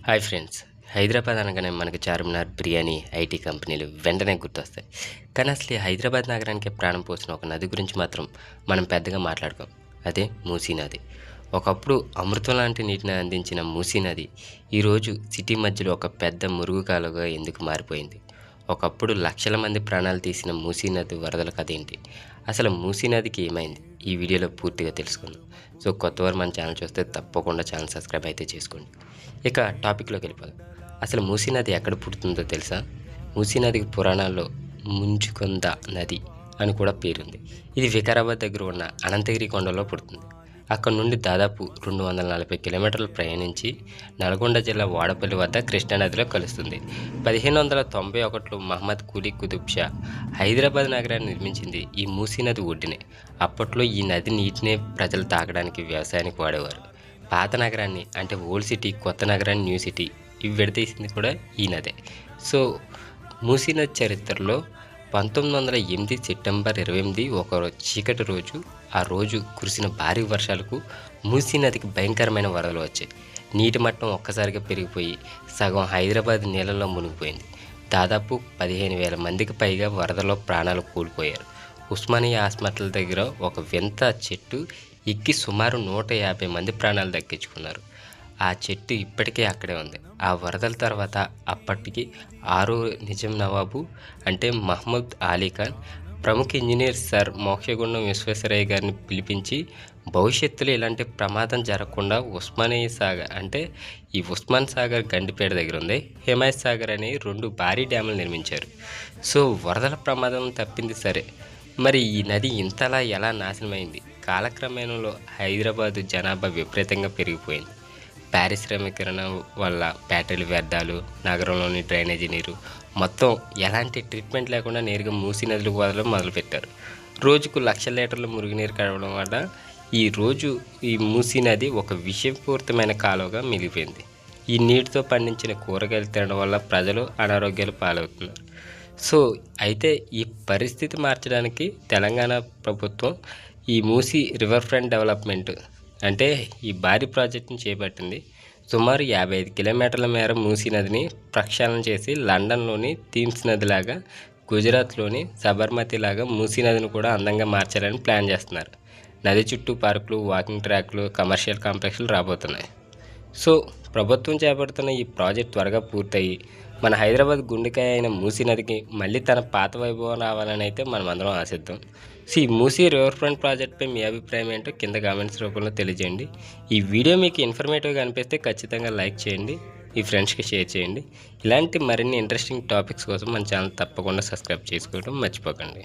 Hi friends. Hyderabad అనగానే మనకు Charminar, biryani, IT కంపెనీలు వెంటనే గుర్తొస్తాయి. కానీ అసలు ఈ హైదరాబాద్ నగరానికి ప్రాణం పోసిన ఒక నది గురించి మాత్రం మనం పెద్దగా మాట్లాడుకోం. అదే మూసీ నది. ఒకప్పుడు అమృతం లాంటి నీటిని అందించిన మూసీ నది ఈరోజు సిటీ మధ్యలో ఒక పెద్ద మురుగు కాలువగా ఎందుకు మారిపోయింది? ఒకప్పుడు లక్షల మంది ప్రాణాలు తీసిన మూసీ నది వరదల కథ ఏంటి? అసలు మూసీ నదికి ఏమైంది? ఈ వీడియోలో పూర్తిగా తెలుసుకుందాం. సో కొత్తవారు మన ఛానల్ చూస్తే తప్పకుండా ఛానల్ సబ్స్క్రైబ్ అయితే చేసుకోండి. ఇక టాపిక్లోకి వెళ్ళిపోదాం. అసలు మూసీ నది ఎక్కడ పుడుతుందో తెలుసా? మూసీ నదికి పురాణాల్లో ముంచుకొంద నది అని కూడా పేరుంది. ఇది వికారాబాద్ దగ్గర ఉన్న అనంతగిరి కొండలో పుడుతుంది. అక్కడ నుండి దాదాపు 240 కిలోమీటర్లు ప్రయాణించి నల్గొండ జిల్లా వాడపల్లి వద్ద కృష్ణానదిలో కలుస్తుంది. 1591లో మహమ్మద్ కులీ కుతుబ్ షా హైదరాబాద్ నగరాన్ని నిర్మించింది ఈ మూసీ నది ఒడ్డునే. అప్పట్లో ఈ నది నీటినే ప్రజలు తాగడానికి, వ్యవసాయానికి వాడేవారు. పాత నగరాన్ని అంటే ఓల్డ్ సిటీ, కొత్త నగరాన్ని న్యూ సిటీ ఇవి విడదీసింది కూడా ఈ నదే. సో మూసీ నది చరిత్రలో 1908 సెప్టెంబర్ 28 ఒక చీకటి రోజు. ఆ రోజు కురిసిన భారీ వర్షాలకు మూసీ నదికి భయంకరమైన వరదలు వచ్చాయి. నీటి మట్టం ఒక్కసారిగా పెరిగిపోయి సగం హైదరాబాద్ నీళ్ళలో మునిగిపోయింది. దాదాపు 15,000 మందికి పైగా వరదలో ప్రాణాలు కోల్పోయారు. ఉస్మానియా హాస్పిటల్ దగ్గర ఒక వింత చెట్టు ఎక్కి సుమారు 150 మంది ప్రాణాలు దక్కించుకున్నారు. ఆ చెట్టు ఇప్పటికే అక్కడే ఉంది. ఆ వరదల తర్వాత అప్పటికి 6వ నిజాం నవాబు అంటే మహమ్మద్ అలీ ఖాన్ ప్రముఖ ఇంజనీర్ సర్ మోక్షగుండం విశ్వేశ్వరయ్య గారిని పిలిపించి భవిష్యత్తులో ఇలాంటి ప్రమాదం జరగకుండా ఉస్మానియా సాగర్ అంటే ఈ ఉస్మాన్ సాగర్ గండిపేట దగ్గర ఉంది, హిమాయత్ సాగర్ అనే 2 భారీ డ్యాములు నిర్మించారు. సో వరదల ప్రమాదం తప్పింది సరే, మరి ఈ నది ఇంతలా ఎలా నాశనమైంది? కాలక్రమేణలో హైదరాబాదు జనాభా విపరీతంగా పెరిగిపోయింది. పారిశ్రామికరణ వల్ల ఫ్యాక్టరీల వ్యర్థాలు, నగరంలోని డ్రైనేజీ నీరు మొత్తం ఎలాంటి ట్రీట్మెంట్ లేకుండా నేరుగా మూసీ నదిలోకి వదలడం మొదలుపెట్టారు. రోజుకు 1,00,000 లీటర్ల మురుగునీరు కడవడం వల్ల ఈ మూసీ నది ఒక విషపూరితమైన కాలువగా మిగిలిపోయింది. ఈ నీటితో పండించిన కూరగాయలు తినడం వల్ల ప్రజలు అనారోగ్యాలు పాలవుతున్నారు. సో అయితే ఈ పరిస్థితి మార్చడానికి తెలంగాణ ప్రభుత్వం ఈ మూసీ రివర్ ఫ్రంట్ డెవలప్మెంట్ అంటే ఈ భారీ ప్రాజెక్టును చేపట్టింది. సుమారు 55 కిలోమీటర్ల మేర మూసీ నదిని ప్రక్షాళన చేసి లండన్లోని థీమ్స్ నదిలాగా, గుజరాత్లోని సబర్మతి లాగా మూసీ నదిని కూడా అందంగా మార్చాలని ప్లాన్ చేస్తున్నారు. నది చుట్టూ పార్కులు, వాకింగ్ ట్రాక్లు, కమర్షియల్ కాంప్లెక్స్లు రాబోతున్నాయి. సో ప్రభుత్వం చేపడుతున్న ఈ ప్రాజెక్ట్ త్వరగా పూర్తయి మన హైదరాబాద్ గుండెకాయ అయిన మూసీ నదికి మళ్ళీ తన పాత వైభవం రావాలని అయితే మనం అందరం ఆశిద్దాం. సో ఈ మూసీ రివర్ ఫ్రంట్ ప్రాజెక్ట్పై మీ అభిప్రాయం ఏంటో కింద కామెంట్స్ రూపంలో తెలియజేయండి. ఈ వీడియో మీకు ఇన్ఫర్మేటివ్గా అనిపిస్తే ఖచ్చితంగా లైక్ చేయండి, మీ ఫ్రెండ్స్కి షేర్ చేయండి. ఇలాంటి మరిన్ని ఇంట్రెస్టింగ్ టాపిక్స్ కోసం మన ఛానల్ తప్పకుండా సబ్స్క్రైబ్ చేసుకోవడం మర్చిపోకండి.